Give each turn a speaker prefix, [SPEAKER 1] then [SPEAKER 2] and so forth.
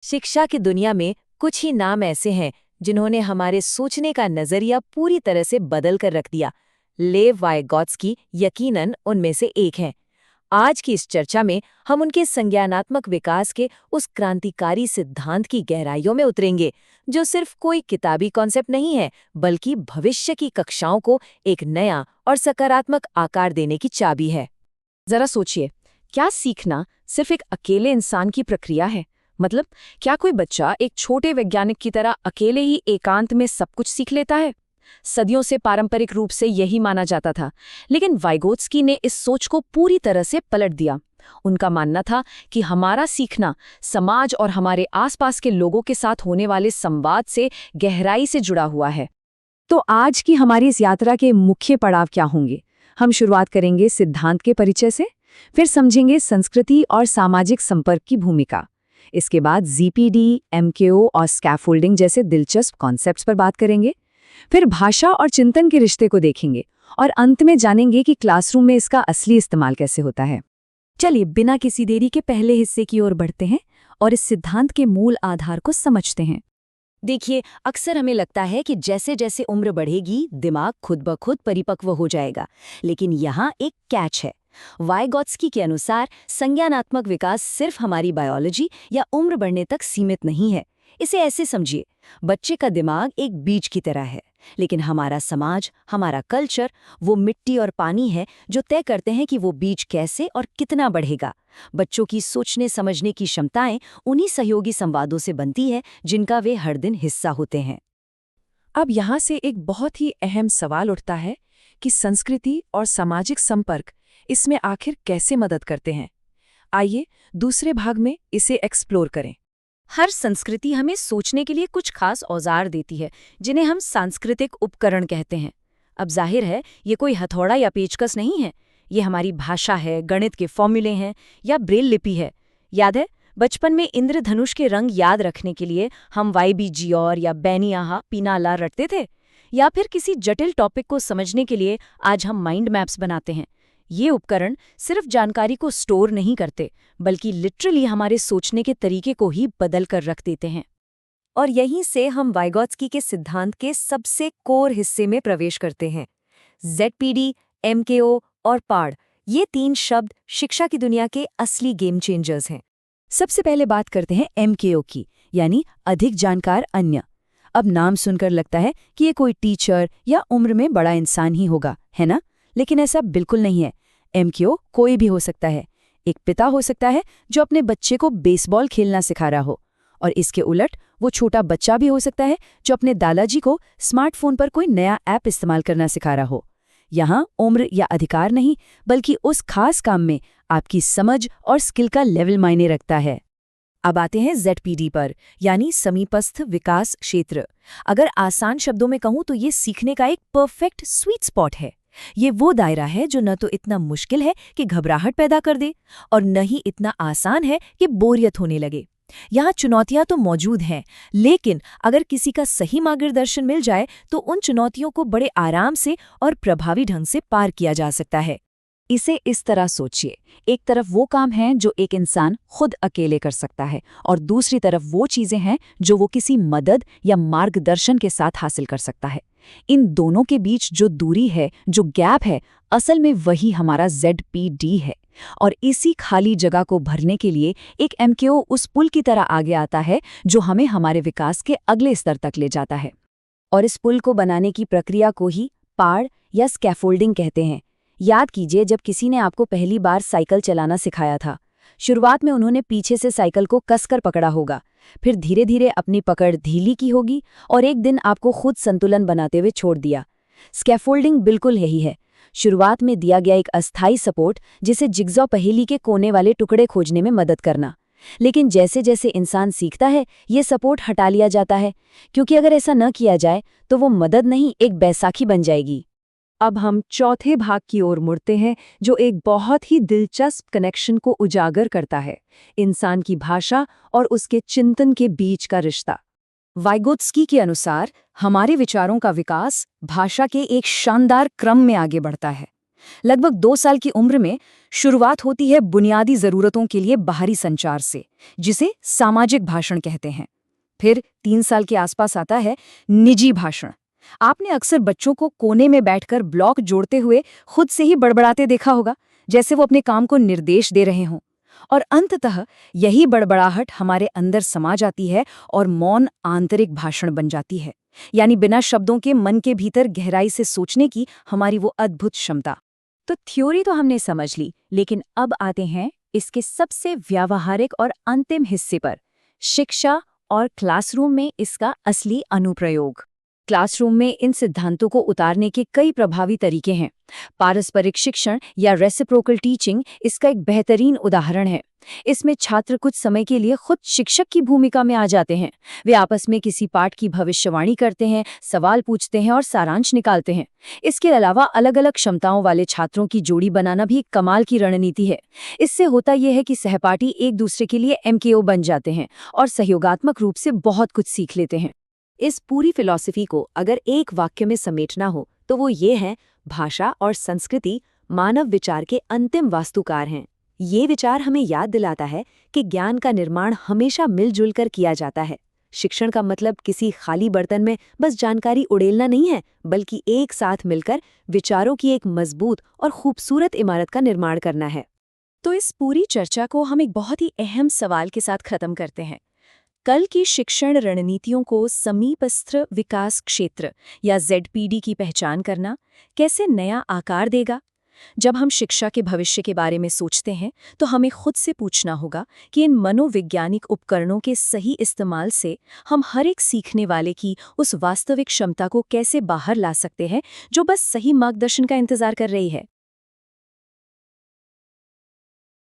[SPEAKER 1] शिक्षा की दुनिया में कुछ ही नाम ऐसे हैं जिन्होंने हमारे सोचने का नजरिया पूरी तरह से बदल कर रख दिया। लेव वाइगोत्स्की यकीनन उनमें से एक हैं। आज की इस चर्चा में हम उनके संज्ञानात्मक विकास के उस क्रांतिकारी सिद्धांत की गहराइयों में उतरेंगे, जो सिर्फ कोई किताबी कॉन्सेप्ट नहीं है, बल्कि भविष्य की कक्षाओं को एक नया और सकारात्मक आकार देने की चाबी है।
[SPEAKER 2] जरा सोचिए, क्या सीखना सिर्फ एक अकेले इंसान की प्रक्रिया है? मतलब, क्या कोई बच्चा एक छोटे वैज्ञानिक की तरह अकेले ही एकांत में सब कुछ सीख लेता है? सदियों से पारंपरिक रूप से यही माना जाता था, लेकिन वाइगोत्स्की ने इस सोच को पूरी तरह से पलट दिया। उनका मानना था कि हमारा सीखना समाज और हमारे आसपास के लोगों के साथ होने वाले संवाद से गहराई से जुड़ा हुआ है। तो आज की हमारी इस यात्रा के मुख्य पड़ाव क्या होंगे? हम शुरुआत करेंगे सिद्धांत के परिचय से, फिर समझेंगे संस्कृति और सामाजिक संपर्क की भूमिका। इसके बाद जीपीडी, एमकेओ और स्कैफोल्डिंग जैसे दिलचस्प कॉन्सेप्ट्स पर बात करेंगे। फिर भाषा और चिंतन के रिश्ते को देखेंगे और अंत में जानेंगे कि क्लासरूम में इसका असली इस्तेमाल कैसे होता है। चलिए, बिना किसी देरी के पहले हिस्से की ओर बढ़ते हैं और इस सिद्धांत के मूल आधार को समझते हैं।
[SPEAKER 1] देखिए, अक्सर हमें लगता है कि जैसे जैसे उम्र बढ़ेगी दिमाग खुद ब खुद परिपक्व हो जाएगा, लेकिन यहाँ एक कैच है। वाइगोत्स्की के अनुसार संज्ञानात्मक विकास सिर्फ हमारी बायोलॉजी या उम्र बढ़ने तक सीमित नहीं है। इसे ऐसे समझिए, बच्चे का दिमाग एक बीज की तरह है, लेकिन हमारा समाज, हमारा कल्चर वो मिट्टी और पानी है जो तय करते हैं कि वो बीज कैसे और कितना बढ़ेगा। बच्चों की सोचने समझने की क्षमताएं उन्हीं सहयोगी संवादों से बनती है जिनका वे हर दिन हिस्सा होते हैं।
[SPEAKER 2] अब यहाँ से एक बहुत ही अहम सवाल उठता है कि संस्कृति और सामाजिक संपर्क इसमें आखिर कैसे मदद करते हैं। आइए दूसरे भाग में इसे एक्सप्लोर करें।
[SPEAKER 1] हर संस्कृति हमें सोचने के लिए कुछ खास औजार देती है, जिन्हें हम सांस्कृतिक उपकरण कहते हैं। अब जाहिर है, ये कोई हथौड़ा या पेचकस नहीं है। ये हमारी भाषा है, गणित के फॉर्मूले हैं या ब्रेल लिपि है। याद है, बचपन में इंद्रधनुष के रंग याद रखने के लिए हम YBGOR या बैनियाहा पीनाला रटते थे, या फिर किसी जटिल टॉपिक को समझने के लिए आज हम माइंड मैप्स बनाते हैं। ये उपकरण सिर्फ जानकारी को स्टोर नहीं करते, बल्कि लिटरली हमारे सोचने के तरीके को ही बदल कर रख देते हैं। और यहीं से हम वाइगोत्स्की के सिद्धांत के सबसे कोर हिस्से में प्रवेश करते हैं। ZPD, MKO और PARD, ये 3 शब्द शिक्षा की दुनिया के असली गेम चेंजर्स हैं। सबसे पहले बात करते हैं MKO की, यानी अधिक जानकार अन्य। अब नाम सुनकर लगता है कि ये कोई टीचर या उम्र में बड़ा इंसान ही होगा, है ना? लेकिन ऐसा बिल्कुल नहीं है। MKO कोई भी हो सकता है। एक पिता हो सकता है जो अपने बच्चे को बेसबॉल खेलना सिखा रहा हो, और इसके उलट वो छोटा बच्चा भी हो सकता है जो अपने दादाजी को स्मार्टफोन पर कोई नया ऐप इस्तेमाल करना सिखा रहा हो। यहाँ उम्र या अधिकार नहीं, बल्कि उस खास काम में आपकी समझ और स्किल का लेवल मायने रखता है। अब आते हैं ZPD पर, यानी समीपस्थ विकास क्षेत्र। अगर आसान शब्दों में कहूँ तो ये सीखने का एक परफेक्ट स्वीट स्पॉट है। ये वो दायरा है जो न तो इतना मुश्किल है कि घबराहट पैदा कर दे, और न ही इतना आसान है कि बोरियत होने लगे। यहाँ चुनौतियां तो मौजूद हैं, लेकिन अगर किसी का सही मार्गदर्शन मिल जाए तो उन चुनौतियों को बड़े आराम से और प्रभावी ढंग से पार किया जा सकता है। इसे इस तरह सोचिए, एक तरफ वो काम है जो एक इंसान खुद अकेले कर सकता है, और दूसरी तरफ वो चीजें हैं जो वो किसी मदद या मार्गदर्शन के साथ हासिल कर सकता है। इन दोनों के बीच जो दूरी है, जो गैप है, असल में वही हमारा ZPD है। और इसी खाली जगह को भरने के लिए एक MKO उस पुल की तरह आगे आता है जो हमें हमारे विकास के अगले स्तर तक ले जाता है। और इस पुल को बनाने की प्रक्रिया को ही PARD या स्कैफोल्डिंग कहते हैं। याद कीजिए, जब किसी ने आपको पहली बार साइकिल चलाना सिखाया था, शुरुआत में उन्होंने पीछे से साइकिल को कसकर पकड़ा होगा, फिर धीरे धीरे अपनी पकड़ ढीली की होगी, और एक दिन आपको खुद संतुलन बनाते हुए छोड़ दिया। स्कैफोल्डिंग बिल्कुल यही है। शुरुआत में दिया गया एक अस्थायी सपोर्ट, जिसे जिग्सॉ पहेली के कोने वाले टुकड़े खोजने में मदद करना। लेकिन जैसे जैसे इंसान सीखता है, ये सपोर्ट हटा लिया जाता है, क्योंकि अगर ऐसा न किया जाए तो वो मदद नहीं, एक बैसाखी बन जाएगी। अब हम चौथे भाग की ओर मुड़ते हैं, जो एक बहुत ही दिलचस्प कनेक्शन को उजागर करता है, इंसान की भाषा और उसके चिंतन के बीच का रिश्ता। वाइगोत्स्की के अनुसार हमारे विचारों का विकास भाषा के एक शानदार क्रम में आगे बढ़ता है। लगभग 2 साल की उम्र में शुरुआत होती है बुनियादी ज़रूरतों के लिए बाहरी संचार से, जिसे सामाजिक भाषण कहते हैं। फिर 3 साल के आसपास आता है निजी भाषण। आपने अक्सर बच्चों को कोने में बैठकर ब्लॉक जोड़ते हुए खुद से ही बड़बड़ाते देखा होगा, जैसे वो अपने काम को निर्देश दे रहे हों। और अंततः यही बड़बड़ाहट हमारे अंदर समा जाती है और मौन आंतरिक भाषण बन जाती है, यानी बिना शब्दों के मन के भीतर गहराई से सोचने की हमारी वो अद्भुत क्षमता।
[SPEAKER 2] तो थ्योरी तो हमने समझ ली, लेकिन अब आते हैं इसके सबसे व्यावहारिक और अंतिम हिस्से पर, शिक्षा और क्लासरूम में इसका असली अनुप्रयोग। क्लासरूम में इन सिद्धांतों को उतारने के कई प्रभावी तरीके हैं। पारस्परिक शिक्षण या रेसिप्रोकल टीचिंग इसका एक बेहतरीन उदाहरण है। इसमें छात्र कुछ समय के लिए खुद शिक्षक की भूमिका में आ जाते हैं। वे आपस में किसी पाठ की भविष्यवाणी करते हैं, सवाल पूछते हैं और सारांश निकालते हैं। इसके अलावा अलग अलग क्षमताओं वाले छात्रों की जोड़ी बनाना भी एक कमाल की रणनीति है। इससे होता यह है कि सहपाठी एक दूसरे के लिए MKO बन जाते हैं और सहयोगात्मक रूप से बहुत कुछ सीख लेते हैं। इस पूरी फिलॉसफी को अगर एक वाक्य में समेटना हो तो वो ये है, भाषा और संस्कृति मानव विचार के अंतिम वास्तुकार हैं। ये विचार हमें याद दिलाता है कि ज्ञान का निर्माण हमेशा मिलजुल कर किया जाता है। शिक्षण का मतलब किसी खाली बर्तन में बस जानकारी उड़ेलना नहीं है, बल्कि एक साथ मिलकर विचारों की एक मजबूत और खूबसूरत इमारत का निर्माण करना है। तो इस पूरी चर्चा को हम एक बहुत ही अहम सवाल के साथ खत्म करते हैं। कल की शिक्षण रणनीतियों को समीपस्थ विकास क्षेत्र या ZPD की पहचान करना कैसे नया आकार देगा? जब हम शिक्षा के भविष्य के बारे में सोचते हैं तो हमें खुद से पूछना होगा कि इन मनोवैज्ञानिक उपकरणों के सही इस्तेमाल से हम हर एक सीखने वाले की उस वास्तविक क्षमता को कैसे बाहर ला सकते हैं जो बस सही मार्गदर्शन का इंतजार कर रही है।